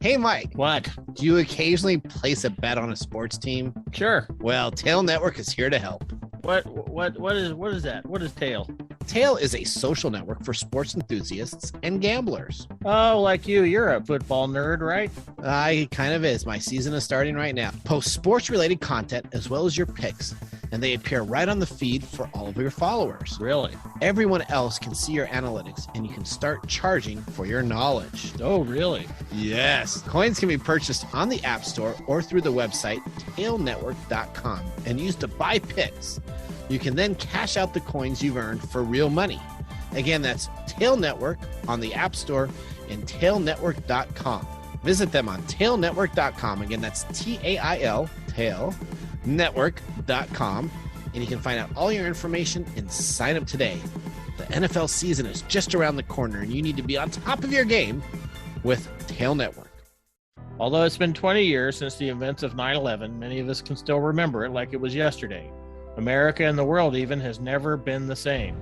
Hey, Mike. What? Do you occasionally place a bet on a sports team? Sure. Well, Tail Network is here to help. What is that? What is Tail? Tail is a social network for sports enthusiasts and gamblers. Oh, like you. You're a football nerd, right? It kind of is. My season is starting right now. Post sports-related content as well as your picks, and they appear right on the feed for all of your followers. Really? Everyone else can see your analytics, and you can start charging for your knowledge. Oh, really? Yes. Coins can be purchased on the App Store or through the website tailnetwork.com and used to buy picks. You can then cash out the coins you've earned for real money. Again, that's Tail Network on the App Store and tailnetwork.com. Visit them on tailnetwork.com. Again, that's Tail, tailnetwork.com. And you can find out all your information and sign up today. The NFL season is just around the corner, and you need to be on top of your game with Tail Network. Although it's been 20 years since the events of 9/11, many of us can still remember it like it was yesterday. America and the world even has never been the same.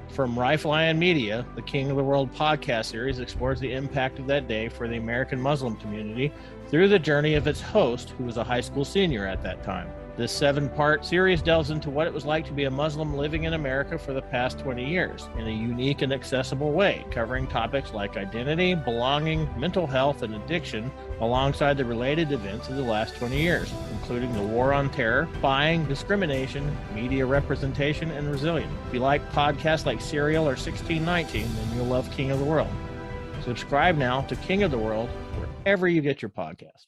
From Rifleman Media, the King of the World podcast series explores the impact of that day for the American Muslim community through the journey of its host, who was a high school senior at that time. This 7-part series delves into what it was like to be a Muslim living in America for the past 20 years in a unique and accessible way, covering topics like identity, belonging, mental health, and addiction, alongside the related events of the last 20 years, including the war on terror, spying, discrimination, media representation, and resilience. If you like podcasts like Serial or 1619, then you'll love King of the World. Subscribe now to King of the World wherever you get your podcast.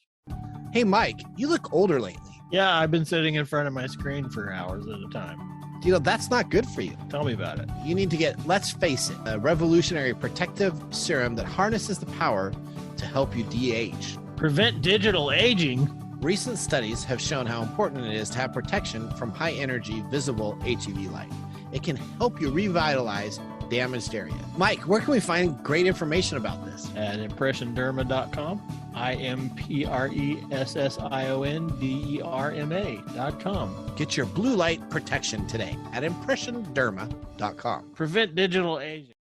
Hey, Mike, you look older lately. Yeah, I've been sitting in front of my screen for hours at a time. You know, that's not good for you. Tell me about it. You need to get Let's Face It, a revolutionary protective serum that harnesses the power to help you de-age. Prevent digital aging? Recent studies have shown how important it is to have protection from high-energy, visible HEV light. It can help you revitalize damaged area. Mike, where can we find great information about this? At impressionderma.com. impressionderma.com. Get your blue light protection today at impressionderma.com. Prevent digital aging.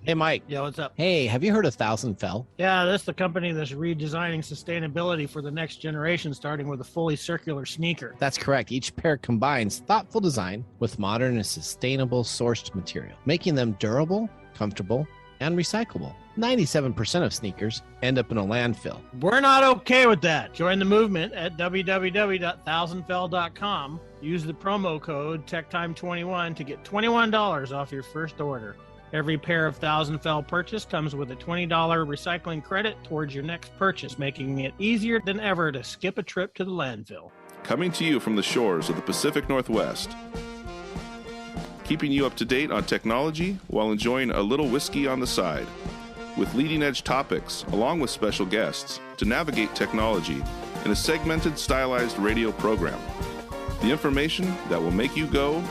Hey, Mike. Yeah, what's up? Hey, have you heard of Thousand Fell? Yeah, that's the company that's redesigning sustainability for the next generation, starting with a fully circular sneaker. That's correct. Each pair combines thoughtful design with modern and sustainable sourced material, making them durable, comfortable, and recyclable. 97% of sneakers end up in a landfill. We're not okay with that. Join the movement at www.thousandfell.com. Use the promo code TechTime21 to get $21 off your first order. Every pair of Thousand Fell purchase comes with a $20 recycling credit towards your next purchase, making it easier than ever to skip a trip to the landfill. Coming to you from the shores of the Pacific Northwest. Keeping you up to date on technology while enjoying a little whiskey on the side. With leading-edge topics, along with special guests, to navigate technology in a segmented, stylized radio program. The information that will make you go,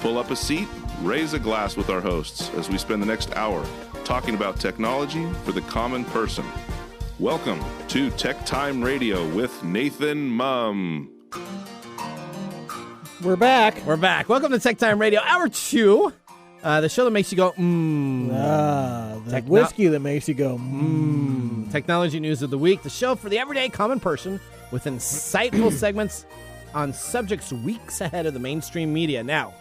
Pull up a seat, raise a glass with our hosts as we spend the next hour talking about technology for the common person. Welcome to Tech Time Radio with Nathan Mumm. We're back. Welcome to Tech Time Radio, Hour 2. The show that makes you go, The whiskey that makes you go, Technology news of the week. The show for the everyday common person with insightful segments on subjects weeks ahead of the mainstream media. Now,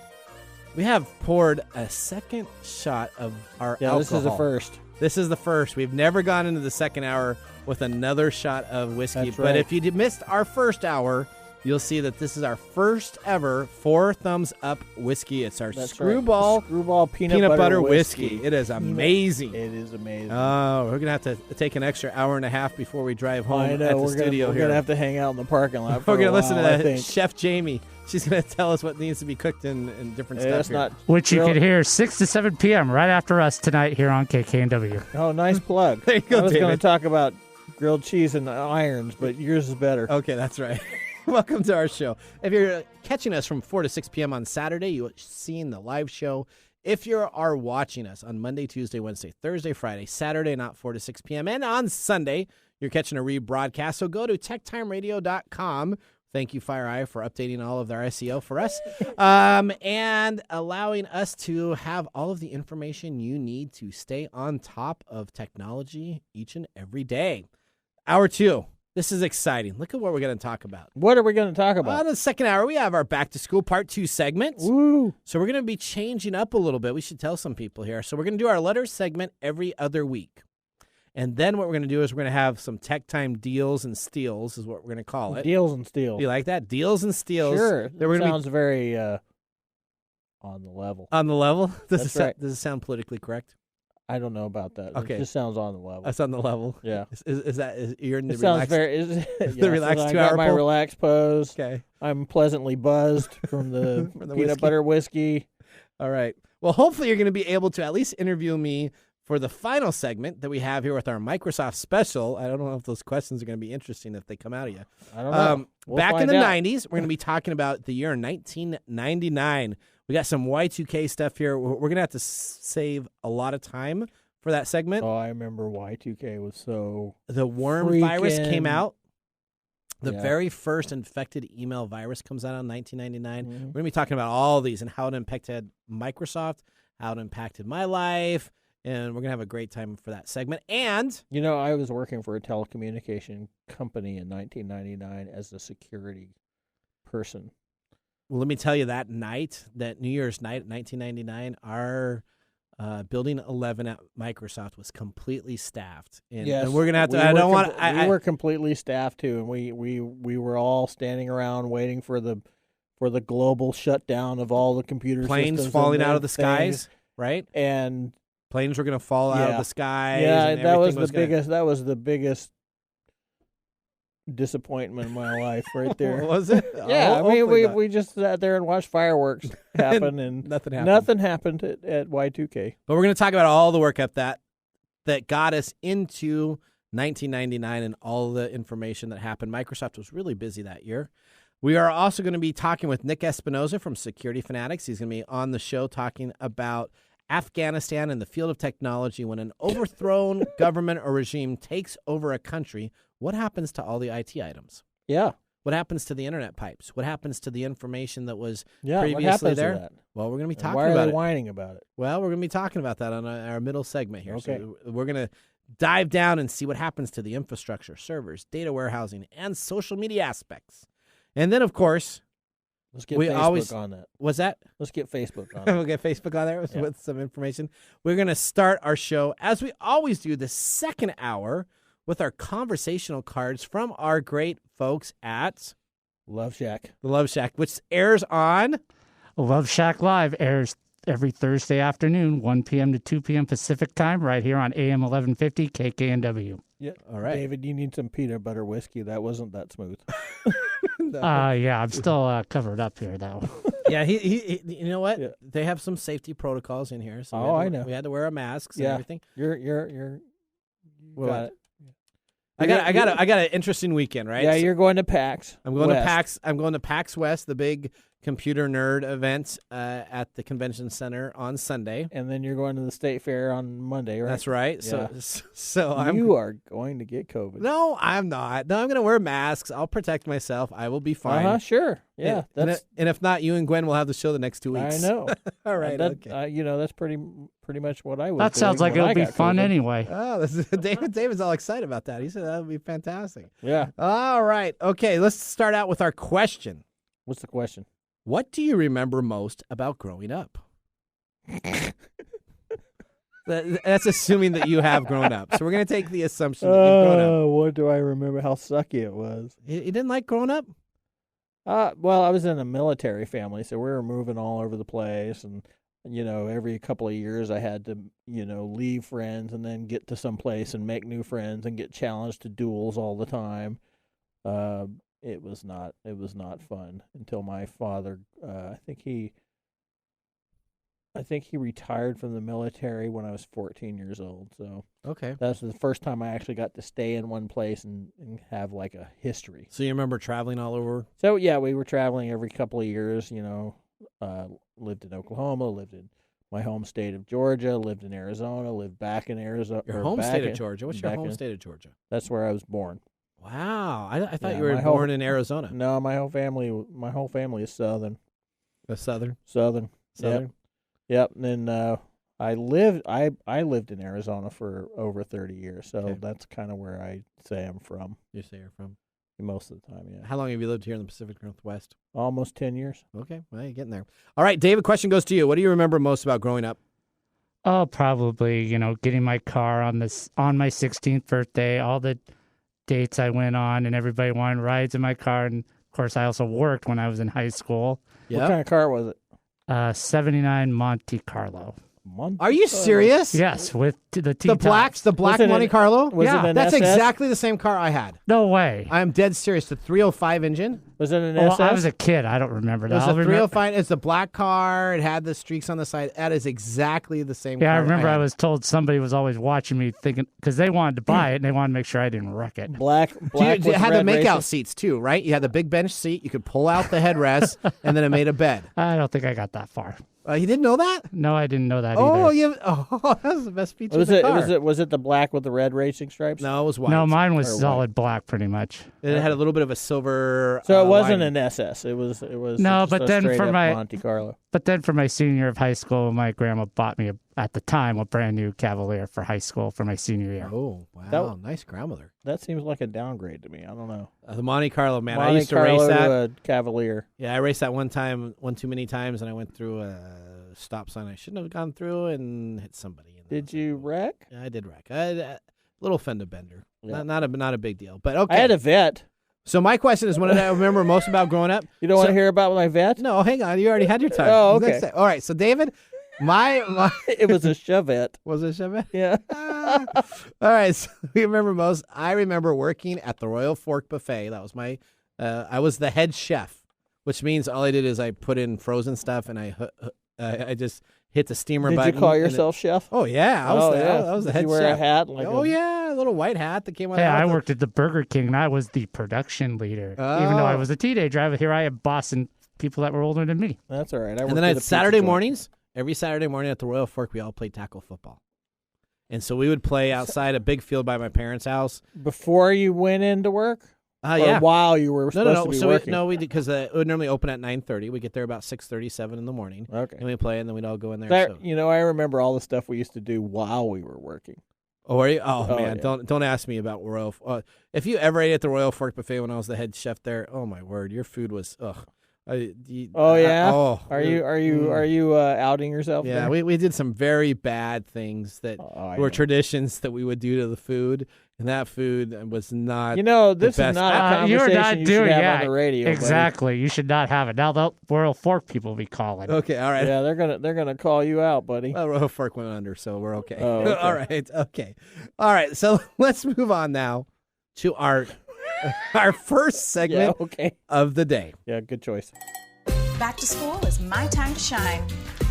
we have poured a second shot of our alcohol. This is the first. This is the first. We've never gone into the second hour with another shot of whiskey. That's But right. if you missed our first hour, you'll see that this is our first ever 4 thumbs up whiskey. It's our That's Screwball, right. Screwball peanut butter whiskey. whiskey. It is amazing. It is amazing. Oh, we're going to have to take an extra hour and a half before we drive home I know. at the We're studio gonna, here. We're going to have to hang out in the parking lot for We're going to a listen while, I to think. Chef Jamie. She's going to tell us what needs to be cooked in different stuff That's here. not Which you real- could hear 6 to 7 p.m. right after us tonight here on KKNW. Oh, nice plug. There you go, I was going David. to talk about grilled cheese and irons, but yours is better. Okay, that's right. Welcome to our show. If you're catching us from 4 to 6 p.m. on Saturday, you're seeing the live show. If you are watching us on Monday, Tuesday, Wednesday, Thursday, Friday, Saturday, not 4 to 6 p.m., and on Sunday, you're catching a rebroadcast. So go to techtimeradio.com Thank you, FireEye, for updating all of their SEO for us and allowing us to have all of the information you need to stay on top of technology each and every day. Hour 2. This is exciting. Look at what we're going to talk about. What are we going to talk about? On the second hour, we have our Back to School Part 2 segment. Woo! So we're going to be changing up a little bit. We should tell some people here. So we're going to do our letters segment every other week. And then what we're going to do is we're going to have some TechTime deals and steals is what we're going to call it. Deals and steals. Do you like that? Deals and steals. Sure. That Sounds very on the level. on the level. That's right. Does it sound politically correct? I don't know about that. Okay. It just sounds on the level. That's on the level. Yeah. You're in the It sounds relaxed? very. The relaxed I 2-hour got my pull? relaxed pose. Okay. I'm pleasantly buzzed from the, From the peanut whiskey. butter whiskey. All right. Well, hopefully you're going to be able to at least interview me for the final segment that we have here with our Microsoft special. I don't know if those questions are going to be interesting if they come out of you. I don't know. We'll Back in find the out. 90s, we're going to be talking about the year 1999. We got some Y2K stuff here. We're going to have to save a lot of time for that segment. Oh, I remember Y2K was so. The worm virus came freaking- out. The Yeah. very first infected email virus comes out in 1999. Mhm. We're going to be talking about all these and how it impacted Microsoft, how it impacted my life, and we're going to have a great time for that segment. And You know, I was working for a telecommunication company in 1999 as a security person. well, let me tell you, that night, that New Year's night, 1999, our Building 11 at Microsoft was completely staffed. And we're going to have to, I don't want to. We were completely staffed too, and we were all standing around waiting for the global shutdown of all the computer planes systems falling and out of the things. skies, right? And Planes were going to fall out of Yeah. the skies. yeah, and that was everything the biggest. That was the biggest disappointment in my life, right there. Was it? Yeah, I mean, Hopefully not. we just sat there and watched fireworks happen, and Nothing happened. nothing happened at Y2K. But we're going to talk about all the work up that got us into 1999 and all the information that happened. Microsoft was really busy that year. We are also going to be talking with Nick Espinoza from Security Fanatics. He's going to be on the show talking about Afghanistan and the field of technology. When an overthrown government or regime takes over a country, what happens to all the IT items? Yeah, What happens to the internet pipes? What happens to the information that was yeah. What previously happens there? to that? Well, we're going to be And talking why are about they it. whining about it? Well, we're going to be talking about that on our middle segment here. Okay. So we're going to dive down and see what happens to the infrastructure, servers, data warehousing, and social media aspects. And then, of course, Let's get We Facebook always- on that. was that? Let's get Facebook on We'll it. get Facebook on there Yeah. with some information. We're going to start our show, as we always do, the second hour with our conversational cards from our great folks at Love Shack. the Love Shack, which airs on. Love Shack Live airs every Thursday afternoon, 1 p.m. to 2 p.m. Pacific time, right here on AM 1150 KKNW. Yeah. All right. David, you need some peanut butter whiskey. That wasn't that smooth. Yeah, I'm still covered up here, though. Yeah, he you know what? Yeah. They have some safety protocols in here. So we Oh, had to- I know. We had to wear our masks and Yeah. everything. You're What? got it. I got an interesting weekend, right? Yeah, So you're going to PAX. I'm going West. to PAX. I'm going to PAX West, the big computer nerd event at the convention center on Sunday. And then you're going to the State Fair on Monday, right? That's right. Yeah. So You are going to get COVID. No, I'm not. No, I'm going to wear masks. I'll protect myself. I will be fine. Sure. Yeah, And, that's. and if not, you and Gwen will have the show the next 2 weeks. I know. All right. That, Okay. that's pretty much what I was. That sounds doing like when it'll I be got fun COVID. anyway. Oh, David's all excited about that. He said that would be fantastic. Yeah. All right. Okay, let's start out with our question. What's the question? What do you remember most about growing up? That's assuming that you have grown up. So we're going to take the assumption that you've grown up. What do I remember? How sucky it was. You didn't like growing up? Well, I was in a military family, so we were moving all over the place, and every couple of years I had to, leave friends and then get to some place and make new friends and get challenged to duels all the time. It was not fun until my father. I think he retired from the military when I was 14 years old. So Okay. that's the first time I actually got to stay in one place and have like a history. So you remember traveling all over? So yeah, we were traveling every couple of years. Lived in Oklahoma, lived in my home state of Georgia, lived in Arizona, lived back in Arizona. Your home state of Georgia. What's your home state of Georgia? That's where I was born. Wow. I thought Yeah, you were my whole- born in Arizona. No, my whole family is Southern. Southern. Southern. Southern. Yep. And then I lived in Arizona for over 30 years, so Okay. that's kind of where I say I'm from You say you're from. most of the time. Yeah, How long have you lived here in the Pacific Northwest? almost 10 years. Okay. Well, you're getting there. All right, David, question goes to you. What do you remember most about growing up? Oh, probably, getting my car on my 16th birthday, all the dates I went on, and everybody wanted rides in my car. And of course, I also worked when I was in high school. What kind of car was it? 79 Monte Carlo. Are you serious? Yes, with the T The black Was it Monte an- Carlo? Was Yeah, it an That's SS? exactly the same car I had. No way. I am dead serious. The 305 engine. Was it an Well, SS? I was a kid. I don't remember It that. was a I'll remember- 305. It's the black car. It had the streaks on the side. That is exactly the same car. Yeah, I remember I had. was told somebody was always watching me thinking, because they wanted to buy it and they wanted to make sure I didn't wreck it. black. You Black with had the red make-out racing? seats too, right? You had the big bench seat. You could pull out the headrest, and then it made a bed. I don't think I got that far. You didn't know that? No, I didn't know that Oh, either. that was the best feature Was of the it? car. Was it the black with the red racing stripes? No, it was white. No, mine was Or white. solid black pretty much. It had a little bit of a silver. So it wasn't lining. an SS. It was. No, just but a then straight for up my- Monte Carlo. But then for my senior year of high school, my grandma bought me, at the time, a brand new Cavalier for high school for my senior year. Oh, wow. That- nice grandmother. That seems like a downgrade to me. I don't know. The Monte Carlo, man. Monte I used to Carlo race that. to a Cavalier. Yeah, I raced that one too many times, and I went through a stop sign I shouldn't have gone through and hit somebody. Did you wreck? Yeah, I did wreck. I had a little fender bender. Yeah. Not a big deal. But okay. I had a vet. So my question is, what did I remember most about growing up? You don't want So- to hear about my vet? No, hang on. You already had your time. Oh, Next okay. time. All right. So David, my It was a Chevette. was it Chevette? Yeah. All right. So we remember most. I remember working at the Royal Fork Buffet. That was my. I was the head chef, which means all I did is I put in frozen stuff and I just hit the steamer Did button. you call and yourself chef? Oh yeah, I was I was the Did head you wear chef. a hat? Oh yeah, a little white hat that came with. Hey, I all the- worked at the Burger King, and I was the production leader. Even though I Oh. was a teenager, here I am bossing people that were older than me. That's all right. And then on Saturday mornings, every Saturday morning at the Royal Fork, we all played tackle football. And so we would play outside a big field by my parents' house. Before you went into work? Or Yeah. while you were supposed to be So working? we did because it would normally open at 9:30. We get there about 6:37 in the morning, Okay. and we play, and then we'd all go in there. That, so. I remember all the stuff we used to do while we were working. Oh, are you? Oh, Oh, man, yeah. don't ask me about Royal. If you ever ate at the Royal Fork Buffet when I was the head chef there, oh my word, your food was ugh. Oh yeah. Oh, Are you outing yourself? Yeah, there? we did some very bad things that Oh, I were know. traditions that we would do to the food, and that food was not. This is best. not a You're conversation not you doing should have yeah, on the radio. buddy. exactly. You should not have it. Now the Royal Fork people will be calling. Okay, all right. Yeah, they're gonna call you out, buddy. Well, Royal Fork went under, so we're okay. Oh, okay. All right. So let's move on now to our first Yeah, segment okay. of the day. Yeah, good choice. Back to school is my time to shine.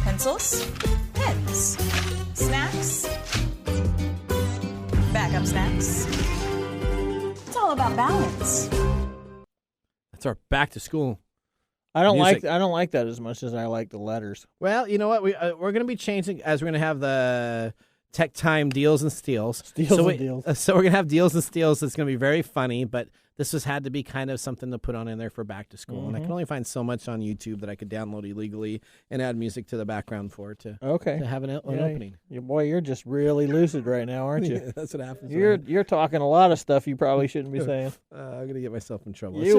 Pencils, pens, snacks, backup snacks. It's all about balance. That's our back to school. I don't Music. like that as much as I like the letters. Well, you know what? We're going to be changing as we're going to have the TechTime deals and steals. Deals so and deals. So we're going to have deals and steals. It's going to be very funny, but this had to be kind of something to put on in there for back to school. And I can only find so much on YouTube that I could download illegally and add music to the background for to Okay. have an opening. Boy, you're just really lucid right now, aren't you? That's what happens. You're talking a lot of stuff you probably shouldn't be saying. I'm going to get myself in trouble. It's It's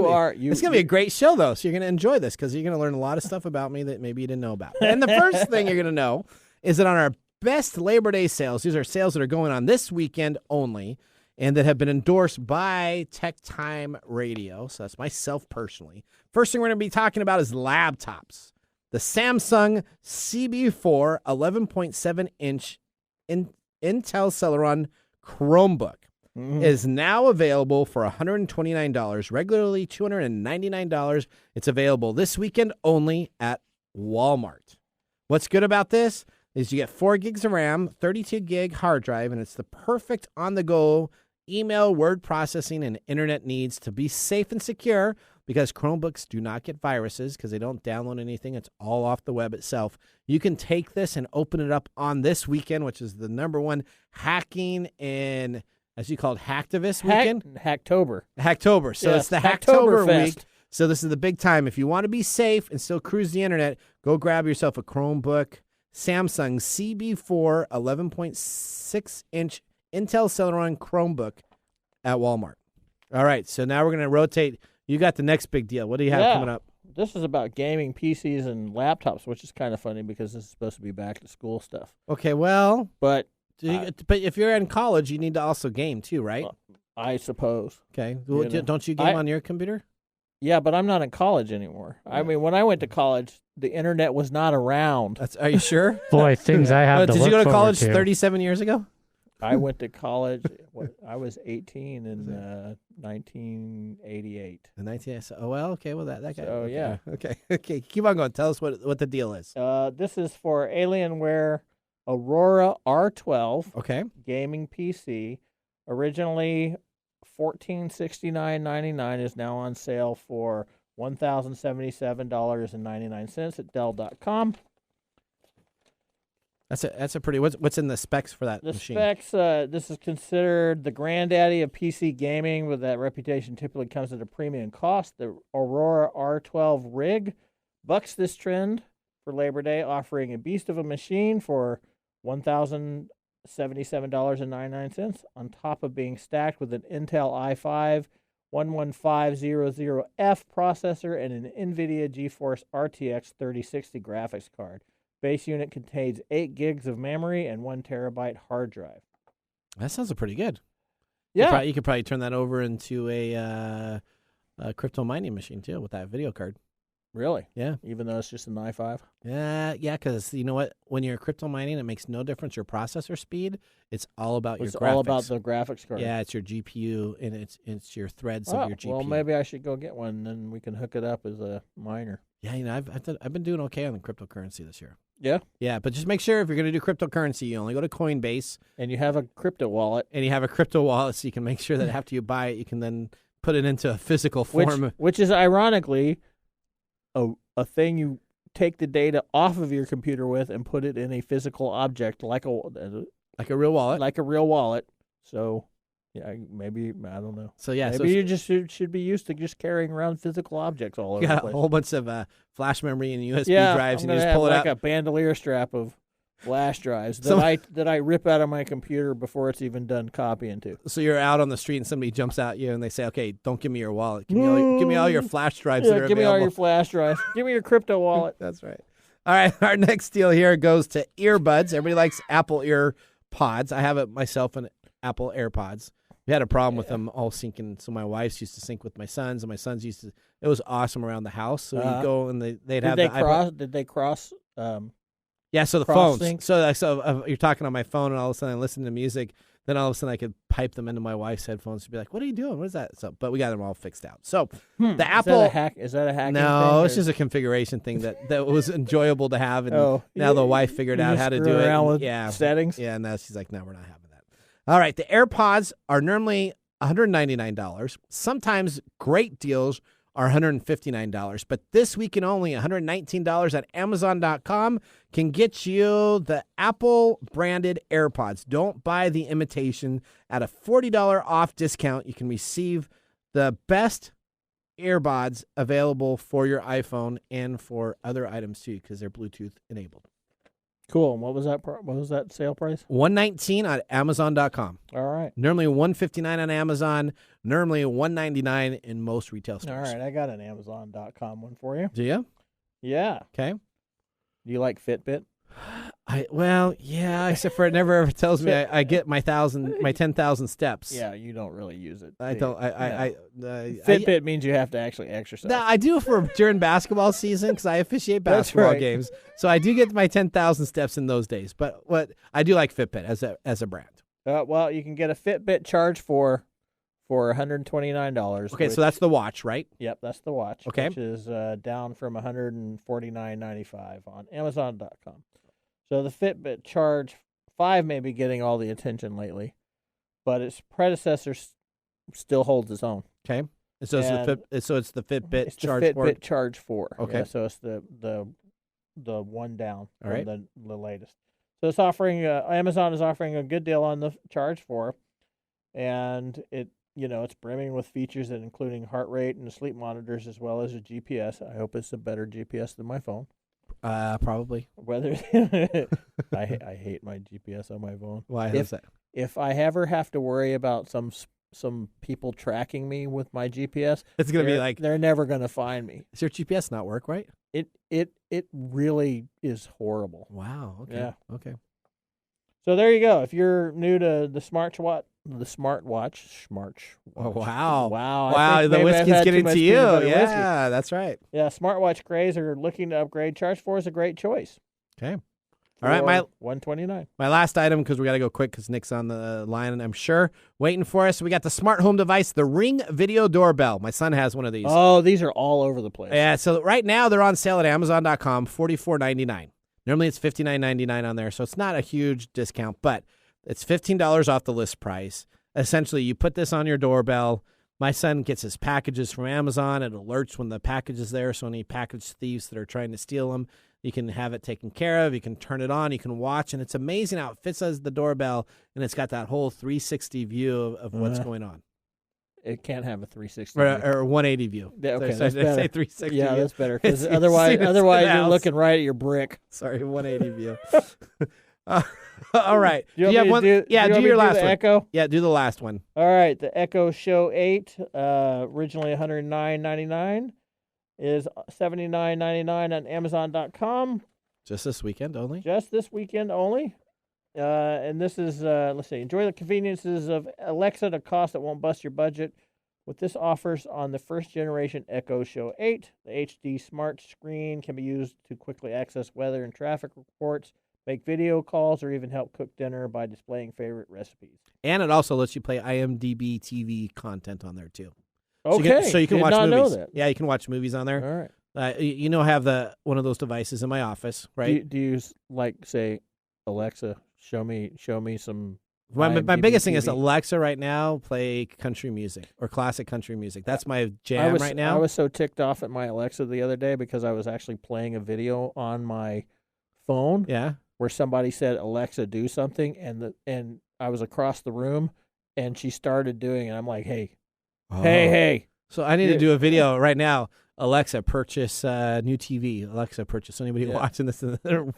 going to be a great show, though, so you're going to enjoy this because you're going to learn a lot of stuff about me that maybe you didn't know about. And the first thing you're going to know is that on our best Labor Day sales, these are sales that are going on this weekend only and that have been endorsed by TechTime Radio. So that's myself personally. First thing we're going to be talking about is laptops. The Samsung CB4 11.7-inch Intel Celeron Chromebook is now available for $129, regularly $299. It's available this weekend only at Walmart. What's good about this is you get 4 gigs of RAM, 32 gig hard drive, and it's the perfect on-the-go email, word processing, and internet needs to be safe and secure because Chromebooks do not get viruses because they don't download anything. It's all off the web itself. You can take this and open it up on this weekend, which is the #1 hacking and as you called Hacktivist weekend. Hacktober. Hacktober. So Yes, it's the Hacktober week. Hacktoberfest. So this is the big time. If you want to be safe and still cruise the internet, go grab yourself a Chromebook, Samsung CB4 11.6-inch Intel Celeron Chromebook at Walmart. All right, so now we're going to rotate. You got the next big deal. What do you have coming up? This is about gaming PCs and laptops, which is kind of funny because this is supposed to be back to school stuff. Okay, well, But but if you're in college, you need to also game too, right? I suppose. Okay. You Well, know, don't you game on your computer? Yeah, but I'm not in college anymore. I mean, when I went to college, the internet was not around. Are you sure? Boy, things I have to Did look you go to forward college to. 37 years ago? I went to college. I was 18 in 1988. In 19. Oh well, okay. Well, that guy. So, okay. yeah. Okay. Keep on going. Tell us what the deal is. This is for Alienware Aurora R12 Okay. gaming PC. Originally $1469.99 is now on sale for $1,077.99 at Dell.com. That's a pretty. What's in the specs for that The machine? specs, this is considered the granddaddy of PC gaming, with that reputation typically comes at a premium cost. The Aurora R12 rig bucks this trend for Labor Day, offering a beast of a machine for $1,077.99 on top of being stacked with an Intel i5 11500F processor and an NVIDIA GeForce RTX 3060 graphics card. Base unit contains 8 gigs of memory and 1 terabyte hard drive. That sounds pretty good. Yeah. You could probably turn that over into a crypto mining machine too with that video card. Really? Yeah. Even though it's just an i5? Yeah, because you know what? When you're crypto mining, it makes no difference your processor speed. It's all about It's your graphics. all about the graphics card. Yeah, it's your GPU and it's your threads Oh, of your GPU. well, maybe I should go get one, and then we can hook it up as a miner. Yeah, I've been doing okay on the cryptocurrency this year. Yeah? Yeah, but just make sure if you're going to do cryptocurrency, you only go to Coinbase And you have a crypto wallet. and you have a crypto wallet, so you can make sure that after you buy it, you can then put it into a physical form. Which is ironically a thing you take the data off of your computer with and put it in a physical object like a like a real wallet. like a real wallet. So, yeah, maybe, I don't know. So yeah, Maybe you just should be used to just carrying around physical objects all over you the got place. a whole bunch of flash memory and USB yeah, drives, I'm and you gonna just have pull it like out. a bandolier strap of flash drives So- that I rip out of my computer before it's even done copying to. So you're out on the street and somebody jumps at you and they say, "Okay, don't give me your wallet. Give me all your flash drives that are Give me available." all your flash drives. Give me your crypto wallet. That's right. All right, our next deal here goes to earbuds. Everybody likes Apple EarPods. I have it myself an Apple AirPods. We had a problem with them all syncing. So my wife's used to sync with my sons, and my sons used to. It was awesome around the house. So you go and they'd have the iPod. Did they cross? Yeah, so the cross phones. sync? So you're talking on my phone, and all of a sudden I listen to music. Then all of a sudden I could pipe them into my wife's headphones to be like, "What are you doing? What is that?" So, but we got them all fixed out. So the Apple. Is that a hacking No, thing, it's or- just a configuration thing that was enjoyable to have, and Oh, now the wife figured you out just how to screw do it. around and- with yeah, settings? Yeah, now she's like, "No, we're not having that." All right, the AirPods are normally $199. Sometimes great deals are $159, but this week and only $119 at Amazon.com can get you the Apple branded AirPods. Don't buy the imitation. At a $40 off discount, you can receive the best earbuds available for your iPhone and for other items too, because they're Bluetooth enabled. Cool. And what was that? What was that sale price? $119 at Amazon.com. All right. Normally $159 on Amazon. Normally $199 in most retail stores. All right. I got an Amazon.com one for you. Do you? Yeah. Okay. Do you like Fitbit? Yeah, except for it never ever tells me I get my 10,000 steps. Yeah, you don't really use it. I don't. Fitbit means you have to actually exercise. No, I do for during basketball season because I officiate That's basketball right. games, so I do get my 10,000 steps in those days. But what I do like Fitbit as a brand. Well, you can get a Fitbit charge for $129. Okay, so that's the watch, right? Yep, that's the watch. Okay. Which is down from $149.95 on Amazon.com. So the Fitbit Charge 5 may be getting all the attention lately, but its predecessor still holds its own. Okay, so it's the Fitbit It's Charge the 4. Fitbit Charge 4. Okay. Yeah, so it's the one down All from right. the latest. So it's offering Amazon is offering a good deal on the Charge 4, and it's brimming with features that including heart rate and sleep monitors as well as a GPS. I hope it's a better GPS than my phone. Probably. Whether I hate my GPS on my phone. Why is that? If I ever have to worry about some people tracking me with my GPS, It's gonna be like they're never gonna find me. Does your GPS not work right? It really is horrible. Wow. Okay. Yeah. Okay. So there you go. If you're new to the smartwatch. Oh, wow. Wow. Wow. The whiskey's getting to you. Yeah, whiskey. that's right. Yeah. Smartwatch craze are looking to upgrade. Charge 4 is a great choice. Okay. All right. My $129. My last item, because we got to go quick because Nick's on the line, and I'm sure waiting for us. We got the smart home device, the Ring Video Doorbell. My son has one of these. Oh, these are all over the place. Yeah, so right now they're on sale at Amazon.com, $44.99. Normally it's $59.99 on there, so it's not a huge discount, but it's $15 off the list price. Essentially, you put this on your doorbell. My son gets his packages from Amazon. It alerts when the package is there, so any package thieves that are trying to steal them, you can have it taken care of. You can turn it on. You can watch, and it's amazing how it fits as the doorbell, and it's got that whole 360 view of what's going on. It can't have a 360 or 180 view. Yeah, okay, so that's I better. say 360 Yeah, view. that's better. Because It's otherwise you're house. looking right at your brick. Sorry, 180 view. All right. Do you have want one? me to do, Yeah, do do you your want me to last do the one. Echo? Yeah, do the last one. All right, the Echo Show 8, originally $109.99, is $79.99 on Amazon.com. Just this weekend only? Just this weekend only. And this is, let's see, enjoy the conveniences of Alexa at a cost that won't bust your budget. With this offers on the first generation Echo Show 8, the HD smart screen can be used to quickly access weather and traffic reports, make video calls, or even help cook dinner by displaying favorite recipes. And it also lets you play IMDb TV content on there, too. Okay. So you can Did watch not movies. know that. Yeah, you can watch movies on there. All right. I have one of those devices in my office, right? Do you say, Alexa, show me some My IMDb biggest thing is TV? Alexa right now, play country music or classic country music. That's my jam right now. I was so ticked off at my Alexa the other day because I was actually playing a video on my phone. Yeah. Where somebody said, Alexa, do something, and I was across the room, and she started doing it. I'm like, hey. So I need to do a video right now. Alexa, purchase new TV. Alexa, purchase. Anybody watching this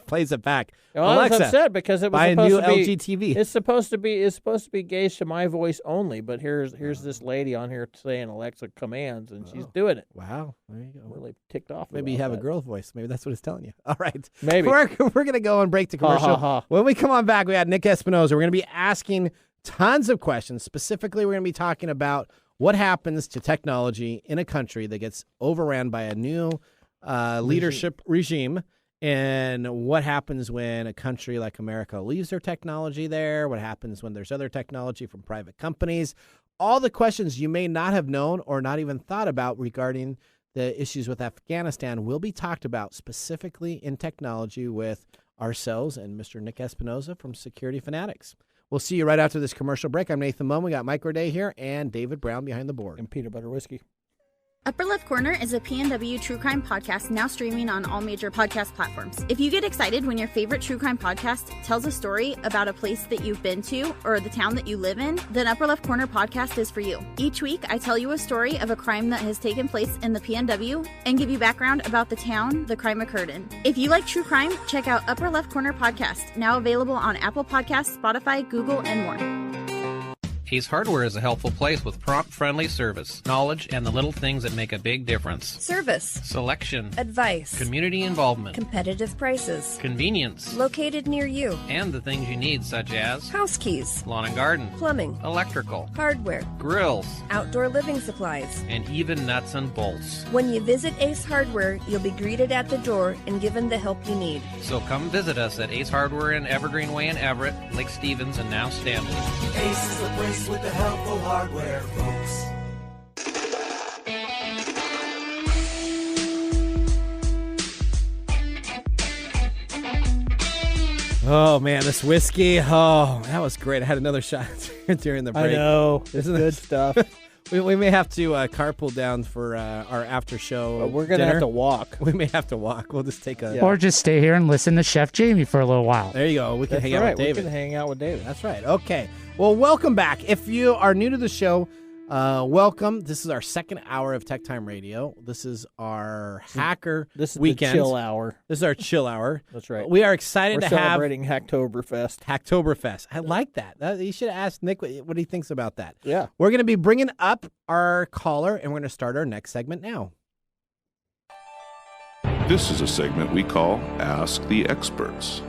plays it back. Well, I was Alexa, upset because it was buy a supposed new to be, LG TV. It's supposed to be gauged to my voice only, but here's this lady on here saying Alexa commands, and she's doing it. Wow, there you go. I'm really ticked off. Maybe you about have that. a girl voice. Maybe that's what it's telling you. All right. Maybe. We're going to go and break the commercial. ha. When we come on back, we got Nick Espinoza. We're going to be asking tons of questions. Specifically, we're going to be talking about what happens to technology in a country that gets overran by a new leadership regime, and what happens when a country like America leaves their technology there, what happens when there's other technology from private companies, all the questions you may not have known or not even thought about regarding the issues with Afghanistan will be talked about specifically in technology with ourselves and Mr. Nick Espinoza from Security Fanatics. We'll see you right after this commercial break. I'm Nathan Mumm. We got Mike Roday here and David Brown behind the board. And peanut butter whiskey. Upper Left Corner is a PNW true crime podcast now streaming on all major podcast platforms. If you get excited when your favorite true crime podcast tells a story about a place that you've been to or the town that you live in, then Upper Left Corner podcast is for you. Each week, I tell you a story of a crime that has taken place in the PNW and give you background about the town the crime occurred in. If you like true crime, check out Upper Left Corner podcast, now available on Apple Podcasts, Spotify, Google, and more. Ace Hardware is a helpful place with prompt, friendly service, knowledge, and the little things that make a big difference. Service. Selection. Advice. Community involvement. Competitive prices. Convenience. Located near you. And the things you need, such as house keys, lawn and garden, plumbing, electrical, hardware, grills, outdoor living supplies, and even nuts and bolts. When you visit Ace Hardware, you'll be greeted at the door and given the help you need. So come visit us at Ace Hardware in Evergreen Way in Everett, Lake Stevens, and now Stanley. Ace is the place with the helpful hardware, folks. Oh, man, this whiskey. Oh, that was great. I had another shot during the break. I know. Isn't good stuff. We may have to carpool down for our after show. We're going to have to walk. We may have to walk. We'll just take a... Or just stay here and listen to Chef Jamie for a little while. There you go. We can hang out with David. We can hang out with David. That's right. Okay. Well, welcome back. If you are new to the show, welcome. This is our second hour of Tech Time Radio. This is our hacker weekend. The chill hour. This is our chill hour. That's right. We are excited We're to have... celebrating Hacktoberfest. Hacktoberfest. I like that. You should ask Nick what he thinks about that. Yeah. We're going to be bringing up our caller, and we're going to start our next segment now. This is a segment we call Ask the Experts.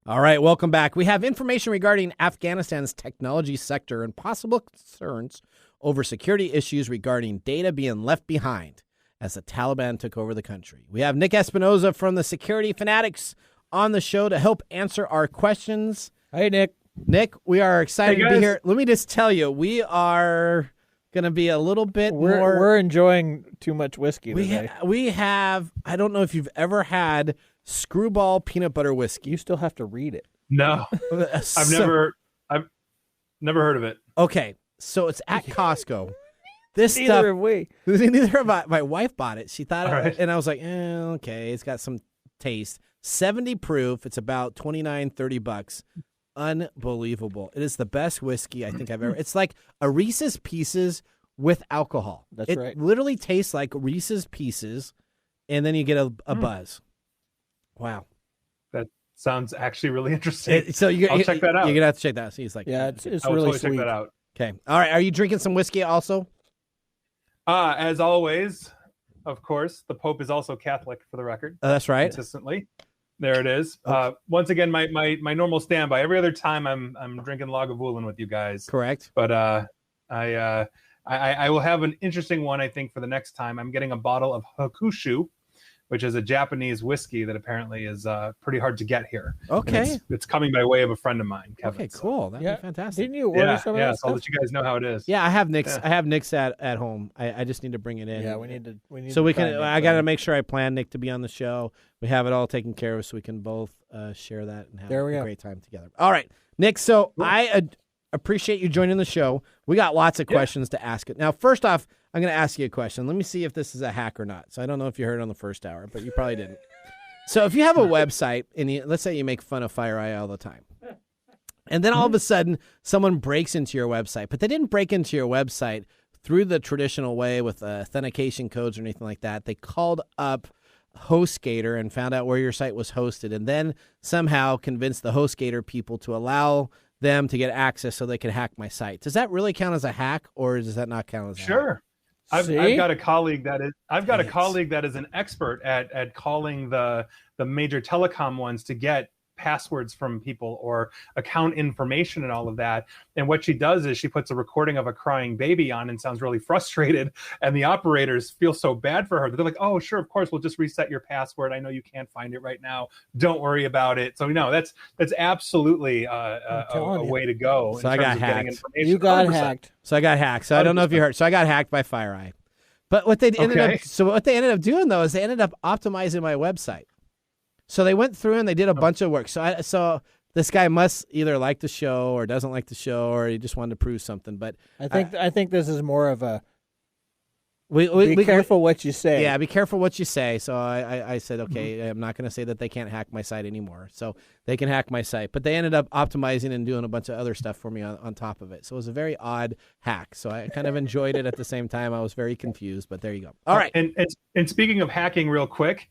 All right, welcome back. We have information regarding Afghanistan's technology sector and possible concerns over security issues regarding data being left behind as the Taliban took over the country. We have Nick Espinoza from the Security Fanatics on the show to help answer our questions. Hey, Nick. Nick, we are excited to be here. Let me just tell you, we are going to be a little bit more... We're enjoying too much whiskey today. We have, I don't know if you've ever had Screwball peanut butter whiskey. You still have to read it. No, I've never heard of it. Okay, so it's at Costco. This Neither stuff, have we. Neither have my wife bought it. She thought, Right. And I was like, okay, it's got some taste. 70 proof. It's about $29-$30. Unbelievable! It is the best whiskey I think I've ever. It's like a Reese's Pieces with alcohol. That's right. It literally tastes like Reese's Pieces, and then you get a buzz. Wow. That sounds actually really interesting. I'll check that out. You're gonna have to check that out. See, it's like, yeah, it's I'll really totally sweet. check that out. Okay. All right. Are you drinking some whiskey also? As always, of course, the Pope is also Catholic, for the record. That's right. Consistently. There it is. Once again, my normal standby. Every other time I'm drinking Lagavulin with you guys. Correct. But I will have an interesting one, I think, for the next time. I'm getting a bottle of Hakushu, which is a Japanese whiskey that apparently is pretty hard to get here. Okay. It's coming by way of a friend of mine, Kevin. Okay, cool. That'd be fantastic. Didn't you order some of that So stuff? I'll let you guys know how it is. Yeah, I have Nick's. I have Nick's at home. I just need to bring it in. Yeah, we need to. So we can. I got to make sure I plan Nick to be on the show. We have it all taken care of, so we can both share that and have a great time together. All right, Nick. So I appreciate you joining the show. We got lots of questions to ask it. Now, first off, I'm going to ask you a question. Let me see if this is a hack or not. So I don't know if you heard it on the first hour, but you probably didn't. So if you have a website and let's say you make fun of FireEye all the time, and then all of a sudden someone breaks into your website, but they didn't break into your website through the traditional way with authentication codes or anything like that. They called up HostGator and found out where your site was hosted, and then somehow convinced the HostGator people to allow them to get access so they could hack my site. Does that really count as a hack, or does that not count as a hack? I've got a colleague that is an expert at calling the major telecom ones to get passwords from people or account information and all of that. And what she does is she puts a recording of a crying baby on and sounds really frustrated. And the operators feel so bad for her. They're like, oh, sure, of course, we'll just reset your password. I know you can't find it right now. Don't worry about it. So, that's absolutely a way to go. So I got hacked. You got 100%. Hacked. So I got hacked. So I don't know if you heard. So I got hacked by FireEye. But what they ended up doing, though, is they ended up optimizing my website. So they went through and they did a bunch of work. So this guy must either like the show or doesn't like the show, or he just wanted to prove something. But I think this is more of a be careful what you say. Yeah, be careful what you say. So I said, okay, I'm not going to say that they can't hack my site anymore. So they can hack my site. But they ended up optimizing and doing a bunch of other stuff for me on top of it. So it was a very odd hack. So I kind of enjoyed it at the same time. I was very confused, but there you go. All right. And speaking of hacking real quick,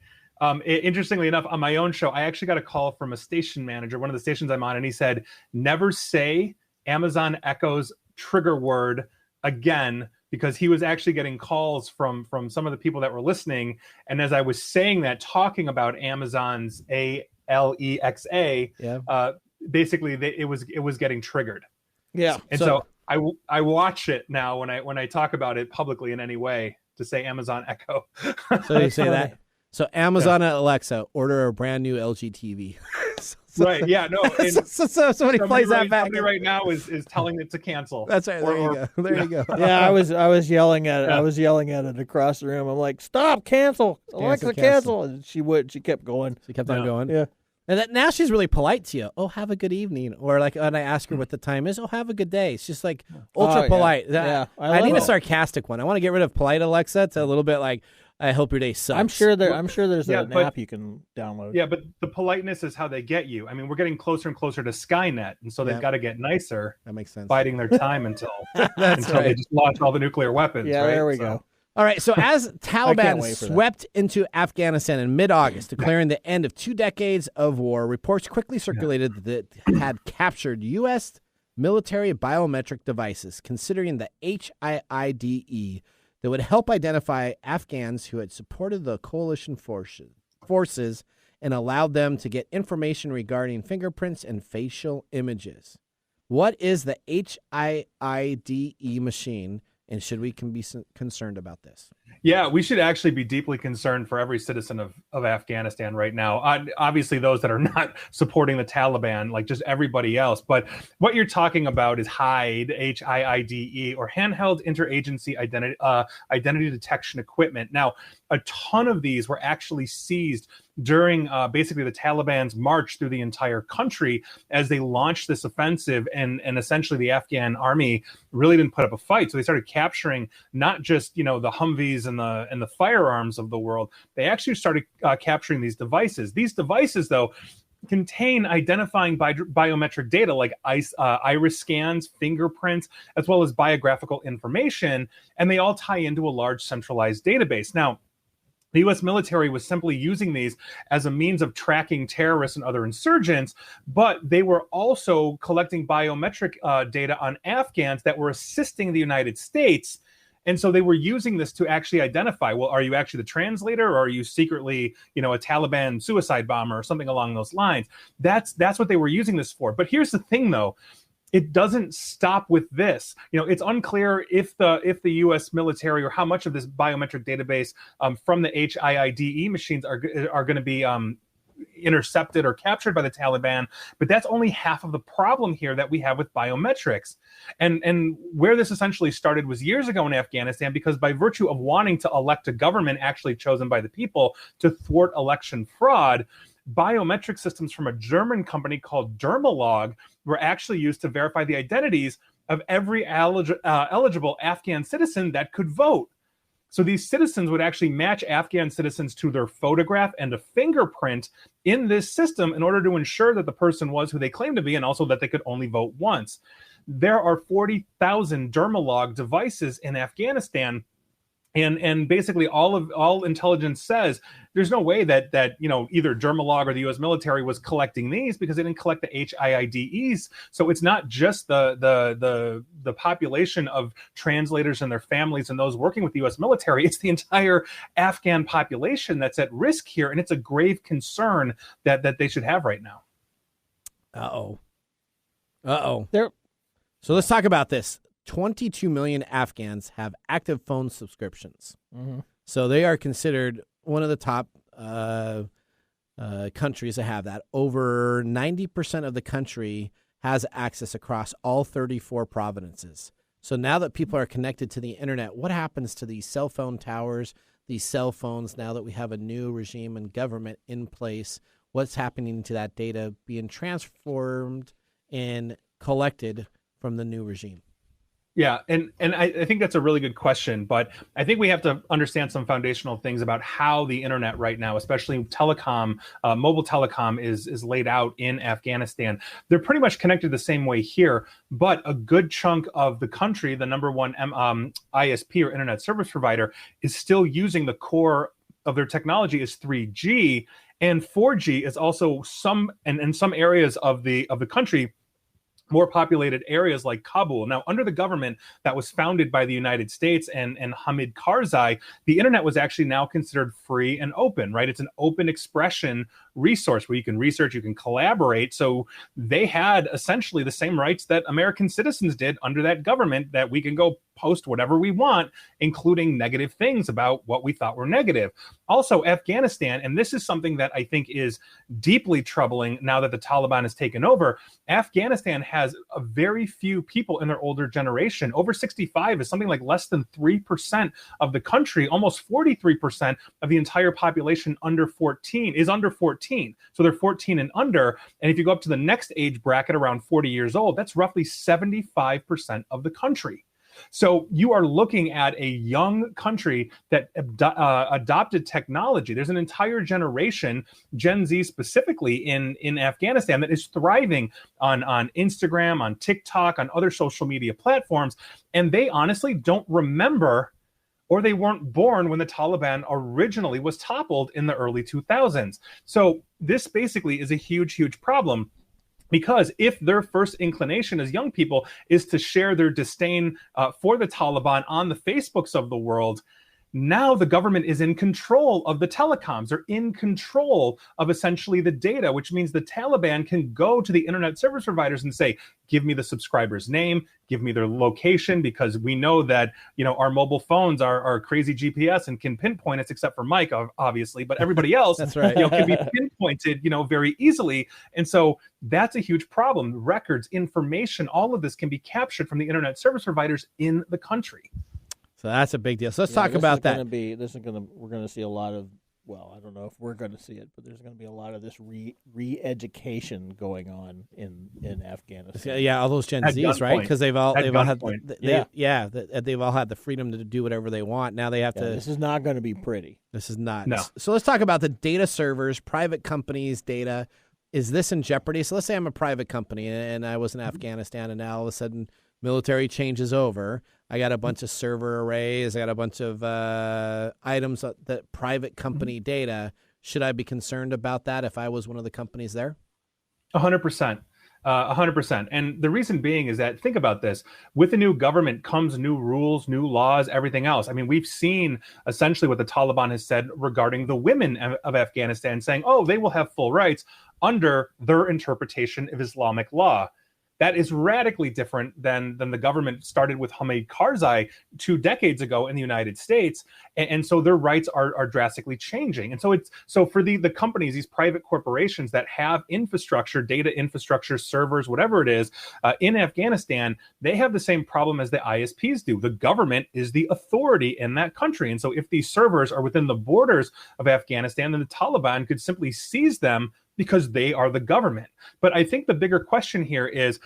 interestingly enough, on my own show, I actually got a call from a station manager, one of the stations I'm on, and he said, never say Amazon Echo's trigger word again, because he was actually getting calls from some of the people that were listening. And as I was saying that, talking about Amazon's Alexa, basically it was getting triggered. Yeah. And so I watch it now when I talk about it publicly in any way to say Amazon Echo. So you say that. So Amazon Alexa, order a brand new LG TV. Right. Yeah. No. So somebody plays that back. Somebody right now is telling it to cancel. That's right. There you go. There you go. Yeah, I was yelling at it. I was yelling at it across the room. I'm like, stop, cancel, Alexa, cancel. And she kept going. She kept on going. Yeah. And that now she's really polite to you. Oh, have a good evening. Or like when I ask her what the time is, oh, have a good day. It's just like ultra polite. Yeah. I need a sarcastic one. I want to get rid of polite Alexa to a little bit like, I hope your day sucks. I'm sure there's an app you can download. Yeah, but the politeness is how they get you. I mean, we're getting closer and closer to Skynet, and so they've got to get nicer. That makes sense. Biding their time until they just launch all the nuclear weapons. Yeah, right? there we go. All right, so as Taliban wait for swept into Afghanistan in mid-August, declaring the end of 2 decades of war, reports quickly circulated that it had captured U.S. military biometric devices, considering the HIIDE, that would help identify Afghans who had supported the coalition forces and allowed them to get information regarding fingerprints and facial images. What is the HIIDE machine, and should we be concerned about this? Yeah, we should actually be deeply concerned for every citizen of Afghanistan right now. Obviously, those that are not supporting the Taliban, like just everybody else. But what you're talking about is HIIDE, HIIDE, or Handheld Interagency Identity Detection Equipment. Now, a ton of these were actually seized during basically the Taliban's march through the entire country as they launched this offensive, and essentially the Afghan army really didn't put up a fight. So they started capturing not just the Humvees and the firearms of the world. They actually started capturing these devices. These devices, though, contain identifying biometric data like iris scans, fingerprints, as well as biographical information, and they all tie into a large centralized database. Now, the U.S. military was simply using these as a means of tracking terrorists and other insurgents, but they were also collecting biometric data on Afghans that were assisting the United States. And so they were using this to actually identify, well, are you actually the translator, or are you secretly, a Taliban suicide bomber or something along those lines? That's what they were using this for. But here's the thing, though. It doesn't stop with this. It's unclear if the U.S. military or how much of this biometric database from the HIIDE machines are going to be intercepted or captured by the Taliban. But that's only half of the problem here that we have with biometrics. And where this essentially started was years ago in Afghanistan, because by virtue of wanting to elect a government actually chosen by the people to thwart election fraud, biometric systems from a German company called Dermalog were actually used to verify the identities of every eligible Afghan citizen that could vote. So these citizens would actually match Afghan citizens to their photograph and a fingerprint in this system in order to ensure that the person was who they claimed to be, and also that they could only vote once. There are 40,000 Dermalog devices in Afghanistan. And basically all intelligence says there's no way that either Dermalog or the U.S. military was collecting these, because they didn't collect the HIIDEs. So it's not just the population of translators and their families and those working with the U.S. military. It's the entire Afghan population that's at risk here, and it's a grave concern that they should have right now. So let's talk about this. 22 million Afghans have active phone subscriptions. Mm-hmm. So they are considered one of the top countries to have that. Over 90% of the country has access across all 34 provinces. So now that people are connected to the internet, what happens to these cell phone towers, these cell phones, now that we have a new regime and government in place? What's happening to that data being transformed and collected from the new regime? Yeah, and I think that's a really good question, but I think we have to understand some foundational things about how the internet right now, especially telecom, mobile telecom, is laid out in Afghanistan. They're pretty much connected the same way here, but a good chunk of the country, the number one ISP or internet service provider, is still using the core of their technology is 3G, and 4G is also in some areas of the country, more populated areas like Kabul. Now, under the government that was founded by the United States and Hamid Karzai, the internet was actually now considered free and open, right? It's an open expression resource where you can research, you can collaborate. So they had essentially the same rights that American citizens did under that government, that we can go post whatever we want, including negative things about what we thought were negative. Also, Afghanistan, and this is something that I think is deeply troubling now that the Taliban has taken over, Afghanistan has a very few people in their older generation. Over 65 is something like less than 3% of the country. Almost 43% of the entire population is under 14. 14. So they're 14 and under. And if you go up to the next age bracket around 40 years old, that's roughly 75% of the country. So you are looking at a young country that adopted technology. There's an entire generation, Gen Z specifically in Afghanistan, that is thriving on Instagram, on TikTok, on other social media platforms. And they honestly don't remember, or they weren't born when the Taliban originally was toppled in the early 2000s. So this basically is a huge, huge problem. Because if their first inclination as young people is to share their disdain for the Taliban on the Facebooks of the world, now the government is in control of the telecoms. They're in control of essentially the data, which means the Taliban can go to the internet service providers and say, give me the subscriber's name, give me their location, because we know that, you know, our mobile phones are crazy GPS and can pinpoint us, except for Mike, obviously, but everybody else That's right. You know, can be pinpointed, you know, very easily. And so that's a huge problem. Records, information, all of this can be captured from the internet service providers in the country. So that's a big deal. So let's talk about that. We're going to see a lot of, well, I don't know if we're going to see it, but there's going to be a lot of this re-education going on in Afghanistan. Yeah, all those Gen Zs, right? Because they've all had they've all had the freedom to do whatever they want. Now they have to. This is not going to be pretty. This is not. No. So let's talk about the data servers, private companies' data. Is this in jeopardy? So let's say I'm a private company and I was in Afghanistan, and now all of a sudden military changes over. I got a bunch of server arrays. I got a bunch of items that private company data. Should I be concerned about that if I was one of the companies there? 100%. 100%. And the reason being is that, think about this, with the new government comes new rules, new laws, everything else. I mean, we've seen essentially what the Taliban has said regarding the women of Afghanistan, saying, oh, they will have full rights under their interpretation of Islamic law. That is radically different than the government started with Hamid Karzai 2 decades ago in the United States. And so their rights are drastically changing. And so for the companies, these private corporations that have infrastructure, data infrastructure, servers, whatever it is, in Afghanistan, they have the same problem as the ISPs do. The government is the authority in that country. And so if these servers are within the borders of Afghanistan, then the Taliban could simply seize them because they are the government. But I think the bigger question here is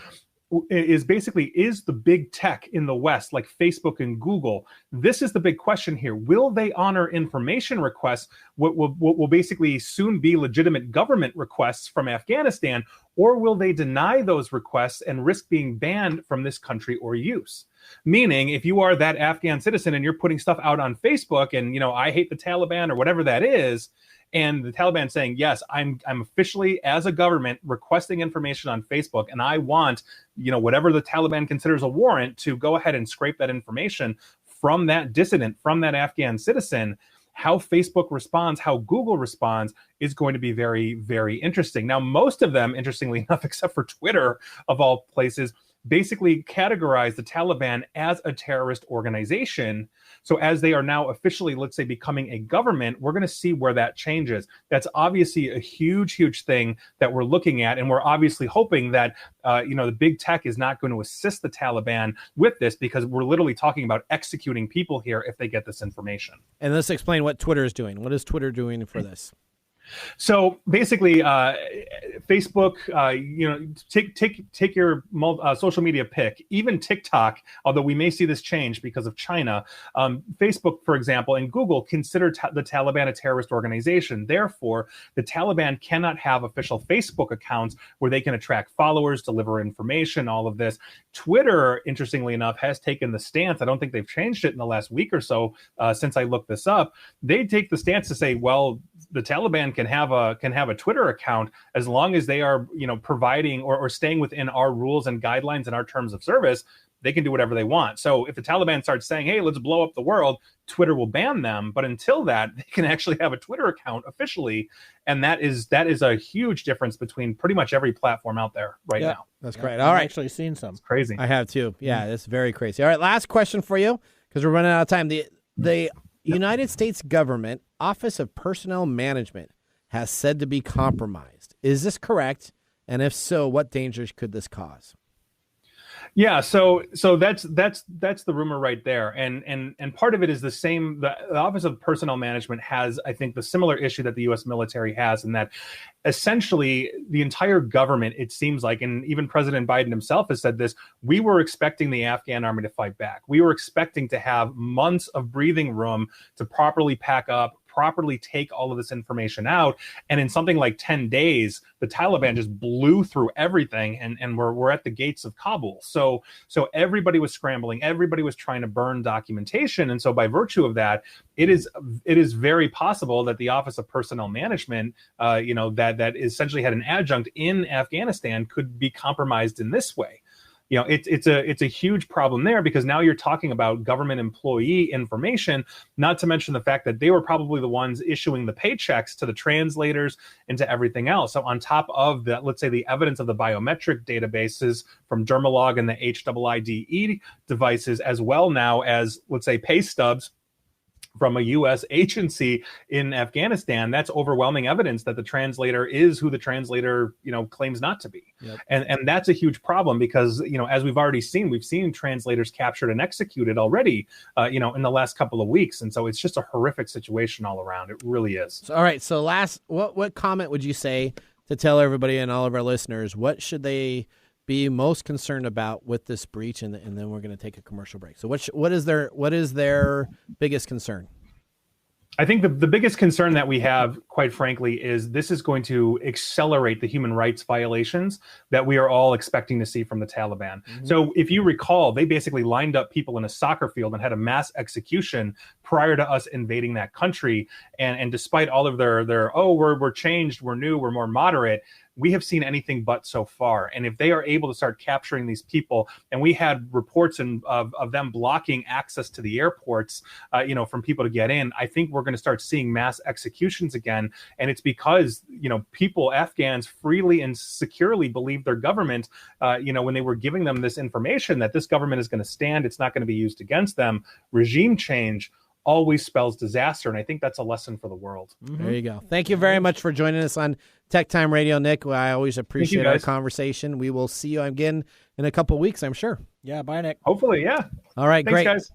basically, is the big tech in the West, like Facebook and Google, this is the big question here. Will they honor information requests, what will basically soon be legitimate government requests from Afghanistan, or will they deny those requests and risk being banned from this country or use? Meaning, if you are that Afghan citizen and you're putting stuff out on Facebook and, you know, I hate the Taliban or whatever that is, and the Taliban saying, yes, I'm officially, as a government, requesting information on Facebook, and I want, you know, whatever the Taliban considers a warrant to go ahead and scrape that information from that dissident, from that Afghan citizen. How Facebook responds, how Google responds is going to be very, very interesting. Now, most of them, interestingly enough, except for Twitter, of all places, basically categorize the Taliban as a terrorist organization. So as they are now officially, let's say, becoming a government, we're going to see where that changes. That's obviously a huge, huge thing that we're looking at. And we're obviously hoping that, the big tech is not going to assist the Taliban with this, because we're literally talking about executing people here if they get this information. And let's explain what Twitter is doing. What is Twitter doing for this? So basically, Facebook, take your social media pick, even TikTok, although we may see this change because of China. Facebook, for example, and Google consider the Taliban a terrorist organization. Therefore, the Taliban cannot have official Facebook accounts where they can attract followers, deliver information, all of this. Twitter, interestingly enough, has taken the stance. I don't think they've changed it in the last week or so since I looked this up. They take the stance to say, well, the Taliban can have a Twitter account as long as they are, providing or staying within our rules and guidelines and our terms of service. They can do whatever they want. So if the Taliban starts saying, hey, let's blow up the world, Twitter will ban them. But until that, they can actually have a Twitter account officially. And that is a huge difference between pretty much every platform out there now. That's great. All right. I've actually seen some. It's crazy. I have too. Yeah, it's very crazy. All right, last question for you, because we're running out of time. The United States government Office of Personnel Management has said to be compromised. Is this correct? And if so, what dangers could this cause? Yeah, so that's the rumor right there, and part of it is the same. The Office of Personnel Management has, I think, the similar issue that the U.S. military has, in that essentially the entire government, it seems like, and even President Biden himself has said this, we were expecting the Afghan army to fight back. We were expecting to have months of breathing room to properly pack up, properly take all of this information out, and in something like 10 days the Taliban just blew through everything, and we're at the gates of Kabul. So everybody was scrambling, everybody was trying to burn documentation, and so by virtue of that, it is very possible that the Office of Personnel Management, that essentially had an adjunct in Afghanistan, could be compromised in this way. It's a huge problem there, because now you're talking about government employee information, not to mention the fact that they were probably the ones issuing the paychecks to the translators and to everything else. So on top of that, let's say the evidence of the biometric databases from Dermalog and the HIIDE devices, as well now as, let's say, pay stubs from a U.S. agency in Afghanistan, that's overwhelming evidence that the translator is who the translator, claims not to be. Yep. And that's a huge problem, because, as we've already seen, we've seen translators captured and executed already, in the last couple of weeks. And so it's just a horrific situation all around. It really is. So, all right. So what comment would you say to tell everybody and all of our listeners, what should they be most concerned about with this breach, and then we're going to take a commercial break. So what is their biggest concern? I think the biggest concern that we have, quite frankly, is this is going to accelerate the human rights violations that we are all expecting to see from the Taliban. Mm-hmm. So if you recall, they basically lined up people in a soccer field and had a mass execution prior to us invading that country. And despite all of their we're changed, we're new, we're more moderate, we have seen anything but so far. And if they are able to start capturing these people, and we had reports of them blocking access to the airports, from people to get in, I think we're going to start seeing mass executions again. And it's because, people, Afghans, freely and securely believe their government, when they were giving them this information that this government is going to stand, it's not going to be used against them. Regime change always spells disaster, and I think that's a lesson for the world. Mm-hmm. There you go. Thank you very much for joining us on Tech Time Radio, Nick. I always appreciate our conversation. We will see you again in a couple of weeks, I'm sure. Yeah, bye, Nick. Hopefully, yeah. All right, Thanks, great. Guys.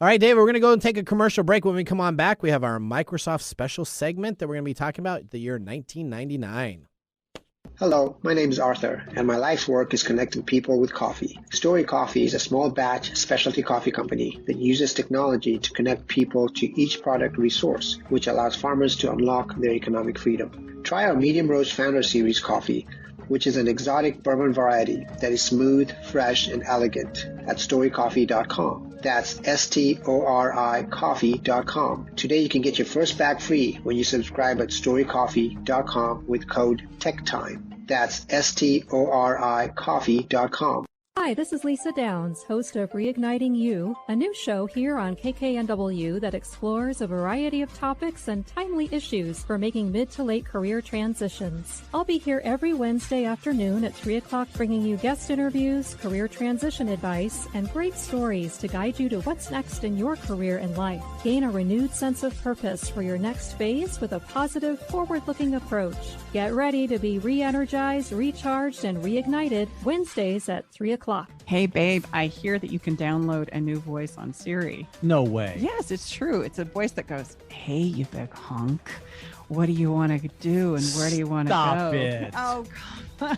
All right, Dave, we're going to go and take a commercial break. When we come on back, we have our Microsoft special segment that we're going to be talking about the year 1999. Hello, my name is Arthur, and my life's work is connecting people with coffee. Story Coffee is a small batch specialty coffee company that uses technology to connect people to each product resource, which allows farmers to unlock their economic freedom. Try our Medium Roast Founder Series coffee, which is an exotic bourbon variety that is smooth, fresh, and elegant at storycoffee.com. That's STORI coffee.com. Today you can get your first bag free when you subscribe at storycoffee.com with code TechTime. That's STORI coffee.com. Hi, this is Lisa Downs, host of Reigniting You, a new show here on KKNW that explores a variety of topics and timely issues for making mid to late career transitions. I'll be here every Wednesday afternoon at 3 o'clock bringing you guest interviews, career transition advice, and great stories to guide you to what's next in your career and life. Gain a renewed sense of purpose for your next phase with a positive, forward-looking approach. Get ready to be re-energized, recharged, and reignited Wednesdays at 3 o'clock. Hey, babe, I hear that you can download a new voice on Siri. No way. Yes, it's true. It's a voice that goes, hey, you big hunk. What do you want to do and where do you want to go? Stop it. Oh, God.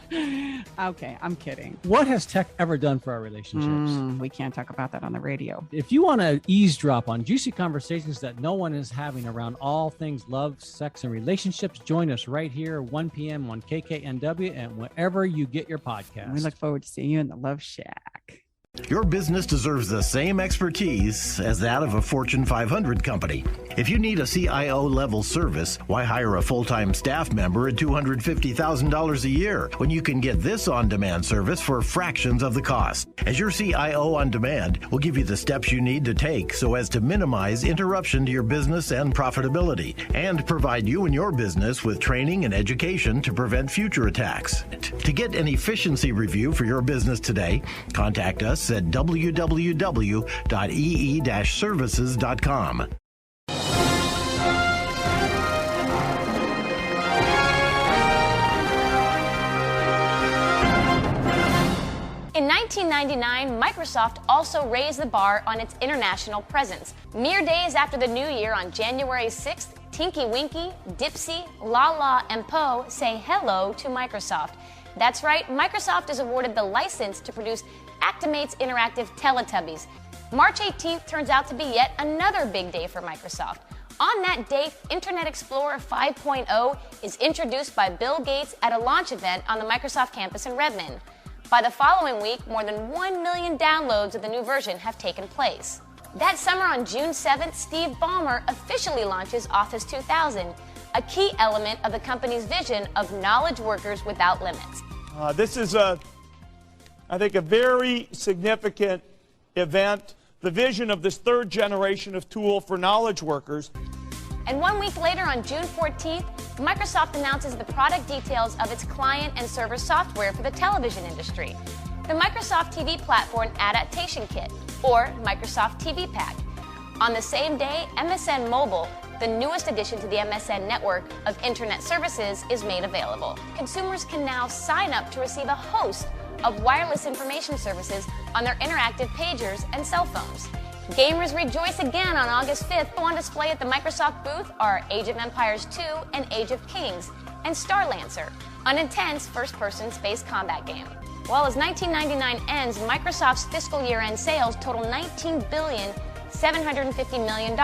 Okay, I'm kidding. What has tech ever done for our relationships? We can't talk about that on the radio. If you want to eavesdrop on juicy conversations that no one is having around all things love, sex, and relationships, join us right here, 1 p.m. on KKNW and wherever you get your podcast. We look forward to seeing you in the Love Shack. Your business deserves the same expertise as that of a Fortune 500 company. If you need a CIO-level service, why hire a full-time staff member at $250,000 a year when you can get this on-demand service for fractions of the cost? As your CIO on demand, we'll give you the steps you need to take so as to minimize interruption to your business and profitability, and provide you and your business with training and education to prevent future attacks. To get an efficiency review for your business today, contact us at www.ee-services.com. In 1999, Microsoft also raised the bar on its international presence. Mere days after the new year on January 6th, Tinky Winky, Dipsy, Lala, and Poe say hello to Microsoft. That's right, Microsoft is awarded the license to produce Actimate's interactive Teletubbies. March 18th turns out to be yet another big day for Microsoft. On that date, Internet Explorer 5.0 is introduced by Bill Gates at a launch event on the Microsoft campus in Redmond. By the following week, more than 1 million downloads of the new version have taken place. That summer on June 7th, Steve Ballmer officially launches Office 2000, a key element of the company's vision of knowledge workers without limits. This is, I think, a very significant event, the vision of this third generation of tool for knowledge workers. And 1 week later, on June 14th, Microsoft announces the product details of its client and server software for the television industry, the Microsoft TV Platform Adaptation Kit, or Microsoft TV Pack. On the same day, MSN Mobile, the newest addition to the MSN network of internet services, is made available. Consumers can now sign up to receive a host of wireless information services on their interactive pagers and cell phones. Gamers rejoice again on August 5th. On display at the Microsoft booth are Age of Empires 2 and Age of Kings, and Starlancer, an intense first-person space combat game. Well, as 1999 ends, Microsoft's fiscal year-end sales total $19,750 million,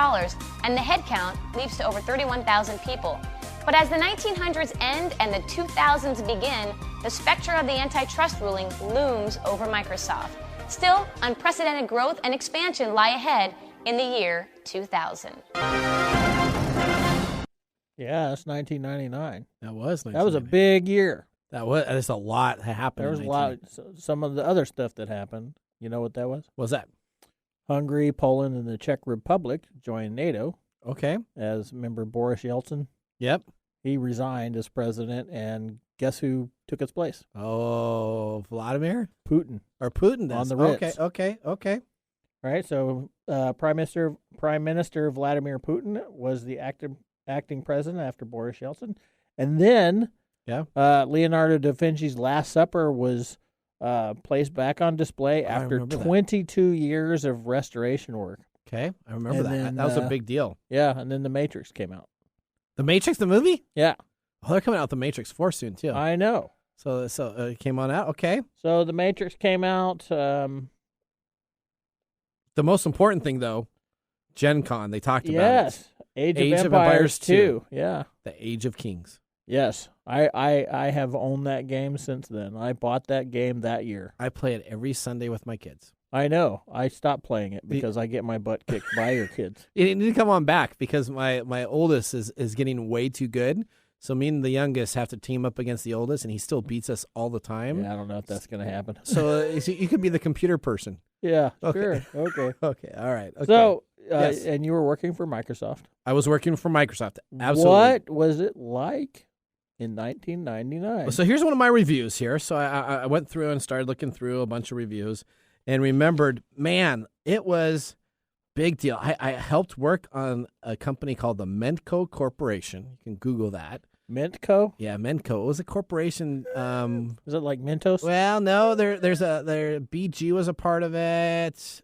and the headcount leaps to over 31,000 people. But as the 1900s end and the 2000s begin, the specter of the antitrust ruling looms over Microsoft. Still, unprecedented growth and expansion lie ahead in the year 2000. Yeah, that's 1999. That was That was a big year. There's a lot that happened. There was a lot. Some of the other stuff that happened. You know what that was? What's that? Hungary, Poland, and the Czech Republic joined NATO. Okay. As member Boris Yeltsin. Yep. He resigned as president, and guess who took his place? Oh, Vladimir Putin. Or Putin does. On the Ritz. Okay. Right. So, Prime Minister Vladimir Putin was the acting president after Boris Yeltsin, and then Leonardo da Vinci's Last Supper was placed back on display after 22 years of restoration work. Okay, I remember that. That was a big deal. Yeah, and then The Matrix came out. The Matrix, the movie? Yeah. Oh, they're coming out with The Matrix 4 soon, too. I know. So it came on out? Okay. So The Matrix came out. The most important thing, though, Gen Con, they talked about it. Yes. Age of Empires 2. Yeah. The Age of Kings. Yes. I have owned that game since then. I bought that game that year. I play it every Sunday with my kids. I know. I stopped playing it because I get my butt kicked by your kids. You need to come on back because my oldest is getting way too good. So me and the youngest have to team up against the oldest, and he still beats us all the time. Yeah, I don't know if that's going to happen. So you could be the computer person. Yeah, okay. Sure. Okay. Okay, all right. Okay. So, yes. And you were working for Microsoft. I was working for Microsoft. Absolutely. What was it like in 1999? So here's one of my reviews here. So I went through and started looking through a bunch of reviews and remembered, man, it was big deal. I helped work on a company called the Mentco Corporation. You can Google that. Mentco? Yeah, Mentco. It was a corporation. Is it like Mentos? Well, no. There's BG was a part of it.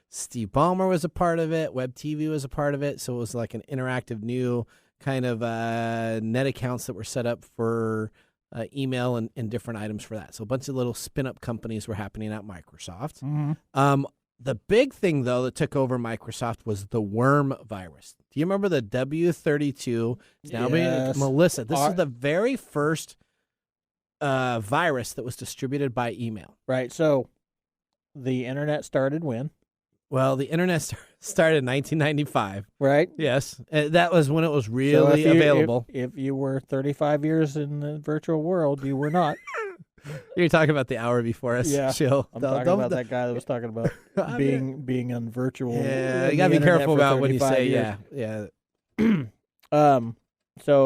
Steve Ballmer was a part of it. Web TV was a part of it. So it was like an interactive new kind of net accounts that were set up for email and different items for that. So a bunch of little spin-up companies were happening at Microsoft. Mm-hmm. The big thing, though, that took over Microsoft was the worm virus. Do you remember the W32? Yes. Melissa, this is the very first virus that was distributed by email. Right. So the internet started when? Well, the internet started in 1995. Right. Yes. That was when it was really available. If you were 35 years in the virtual world, you were not. You're talking about the hour before us. Yeah, Chill. I'm talking about that guy that was talking about being on virtual. Yeah, you gotta be careful about what you say. Years. Yeah. So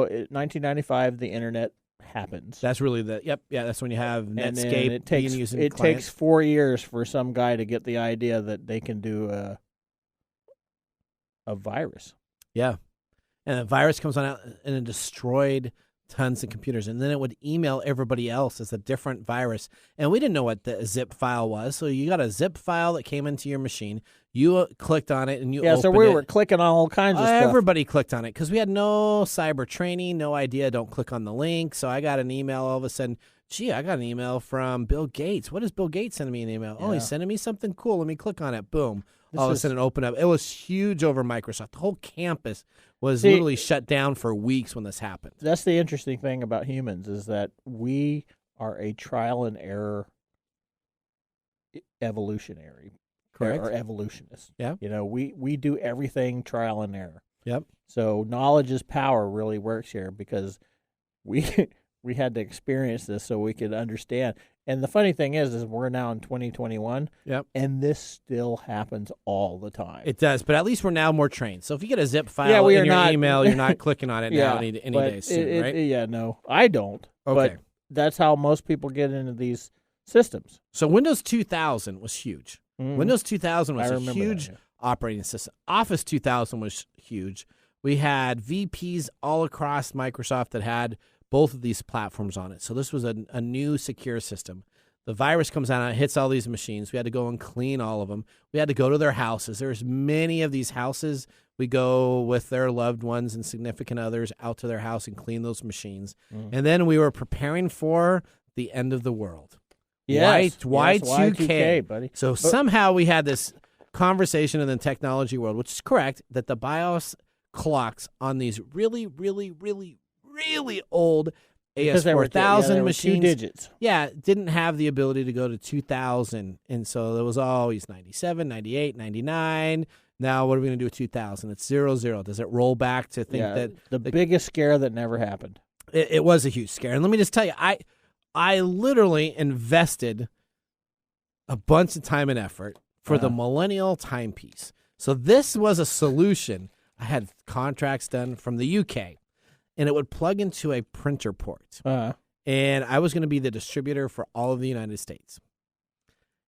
1995, the internet happens. That's really that's when you have Netscape. And it takes 4 years for some guy to get the idea that they can do a virus. Yeah, and the virus comes on out and it destroyed tons of computers, and then it would email everybody else as a different virus. And we didn't know what the zip file was, so you got a zip file that came into your machine. You clicked on it, and you opened so we it. were clicking on all kinds of stuff. Everybody clicked on it because we had no cyber training, no idea. Don't click on the link. So I got an email all of a sudden. Gee, I got an email from Bill Gates. What is Bill Gates sending me an email? Oh, he's sending me something cool. Let me click on it. Boom. All of a sudden, it opened up. It was huge over Microsoft. The whole campus was literally shut down for weeks when this happened. That's the interesting thing about humans is that we are a trial and error evolutionary. Correct. Or evolutionists. Yeah. We do everything trial and error. Yep. So knowledge is power really works here because we had to experience this so we could understand. And the funny thing is we're now in 2021. Yep. And this still happens all the time. It does, but at least we're now more trained. So if you get a zip file in your email, you're not clicking on it now any day soon, right? Yeah, no, I don't. Okay. But that's how most people get into these systems. So Windows 2000 was huge. Mm-hmm. Windows 2000 was a huge that, operating system. Office 2000 was huge. We had VPs all across Microsoft that had both of these platforms on it. So this was a new secure system. The virus comes out and it hits all these machines. We had to go and clean all of them. We had to go to their houses. There's many of these houses. We go with their loved ones and significant others out to their house and clean those machines. And then we were preparing for the end of the world. Yes, Y2K, buddy. So somehow we had this conversation in the technology world, which is correct, that the BIOS clocks on these really, really, really, really old AS4000 machines, 2 digits. Didn't have the ability to go to 2000. And so it was always 97, 98, 99. Now what are we going to do with 2000? It's 00. Does it roll back to think that the biggest scare that never happened? It was a huge scare. And let me just tell you, I literally invested a bunch of time and effort for the millennial timepiece. So this was a solution. I had contracts done from the UK, and it would plug into a printer port. And I was going to be the distributor for all of the United States.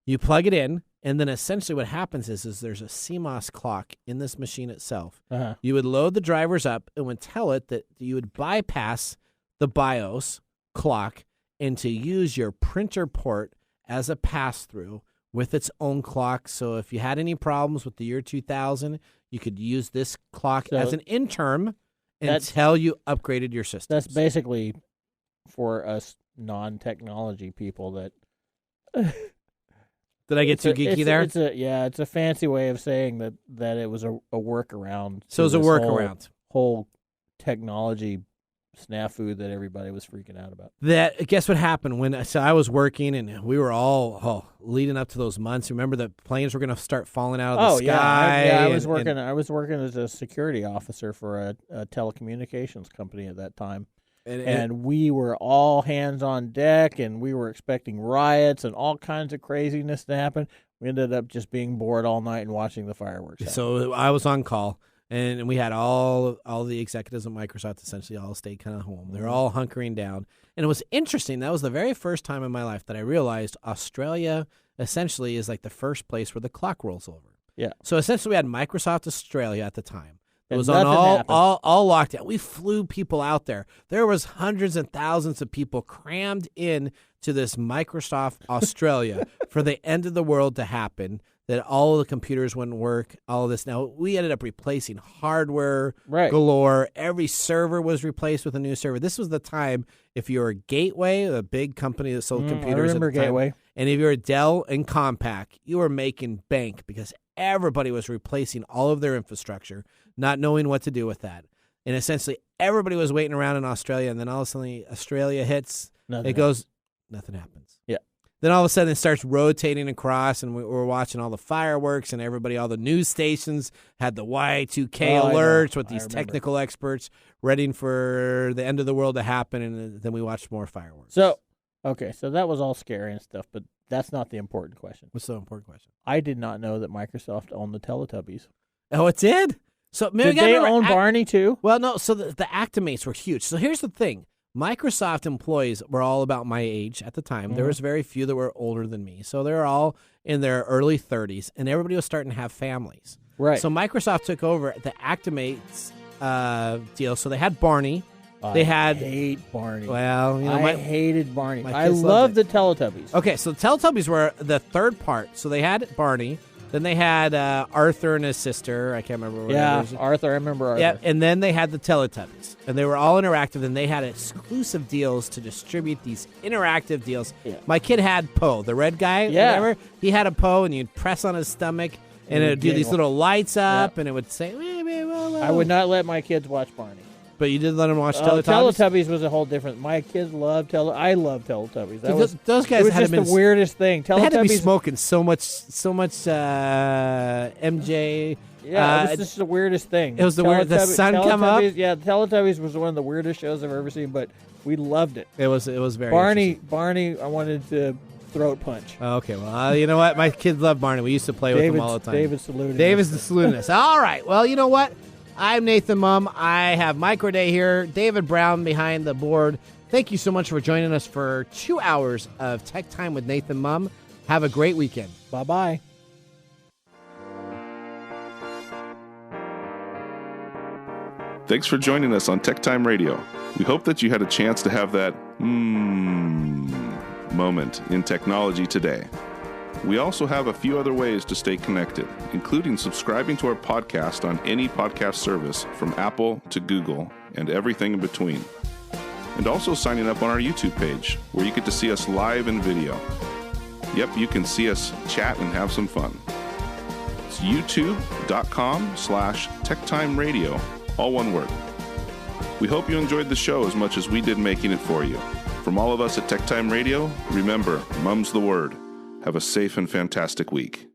You plug it in, and then essentially what happens is there's a CMOS clock in this machine itself. You would load the drivers up and would tell it that you would bypass the BIOS clock and to use your printer port as a pass-through with its own clock. So if you had any problems with the year 2000, you could use this clock as an interim until you upgraded your system. That's basically for us non-technology people that... Did I get too geeky there? It's a fancy way of saying that it was a workaround. So it was a workaround. Whole technology snafu that everybody was freaking out about. Guess what happened so I was working and we were all leading up to those months. Remember the planes were going to start falling out of the sky. I was working as a security officer for a telecommunications company at that time, and we were all hands on deck, and we were expecting riots and all kinds of craziness to happen. We ended up just being bored all night and watching the fireworks happen. So I was on call. And we had all the executives of Microsoft essentially all stayed kind of home. They're all hunkering down. And it was interesting. That was the very first time in my life that I realized Australia essentially is like the first place where the clock rolls over. Yeah. So essentially we had Microsoft Australia at the time. It And was on nothing all lockdown. We flew people out there. There was hundreds and thousands of people crammed in to this Microsoft Australia for the end of the world to happen. That all of the computers wouldn't work, all of this. Now, we ended up replacing hardware galore. Every server was replaced with a new server. This was the time, if you were a Gateway, a big company that sold computers I remember at the time, Gateway. and if you were Dell and Compaq, you were making bank because everybody was replacing all of their infrastructure, not knowing what to do with that. And essentially, everybody was waiting around in Australia, and then all of a sudden, Australia hits, nothing happens. Yeah. Then all of a sudden it starts rotating across, and we're watching all the fireworks, and all the news stations had the Y2K alerts with these technical experts ready for the end of the world to happen, and then we watched more fireworks. So that was all scary and stuff, but that's not the important question. What's the important question? I did not know that Microsoft owned the Teletubbies. Oh, it did? So did they own Barney too? Well, no, so the Actimates were huge. So here's the thing. Microsoft employees were all about my age at the time. Mm-hmm. There was very few that were older than me. So they were all in their early 30s, and everybody was starting to have families. Right. So Microsoft took over the Actimates deal. So they had Barney, They had hate Barney. Well, I hated Barney. I kids loved loved the Teletubbies. Okay, so the Teletubbies were the third part. So they had Barney, then they had Arthur and his sister. I can't remember what it is. Arthur. I remember Arthur. Yeah, and then they had the Teletubbies, and they were all interactive, and they had exclusive deals to distribute these interactive deals. Yeah. My kid had Poe, the red guy. Yeah. Whatever. He had a Poe, and you'd press on his stomach, and it would do these little lights up, and it would say, I would not let my kids watch Barney. But you did let them watch Teletubbies? Teletubbies was a whole different. My kids loved I love Teletubbies. Those guys it was had just been the weirdest thing. They had to be Teletubbies- smoking so much MJ. Yeah, it was just the weirdest thing. It was the weird. The sun come up. Yeah, Teletubbies was one of the weirdest shows I've ever seen, but we loved it. It was very Barney. I wanted to throat punch. Okay, well, you know what? My kids love Barney. We used to play with him all the time. David's saluting. David's the saluting us. All right. Well, you know what? I'm Nathan Mumm. I have Micro Day here. David Brown behind the board. Thank you so much for joining us for 2 hours of Tech Time with Nathan Mumm. Have a great weekend. Bye-bye. Thanks for joining us on Tech Time Radio. We hope that you had a chance to have that moment in technology today. We also have a few other ways to stay connected, including subscribing to our podcast on any podcast service from Apple to Google and everything in between. And also signing up on our YouTube page, where you get to see us live in video. Yep, you can see us chat and have some fun. It's youtube.com/techtimeradio, all one word. We hope you enjoyed the show as much as we did making it for you. From all of us at Tech Time Radio, remember, Mumm's the word. Have a safe and fantastic week.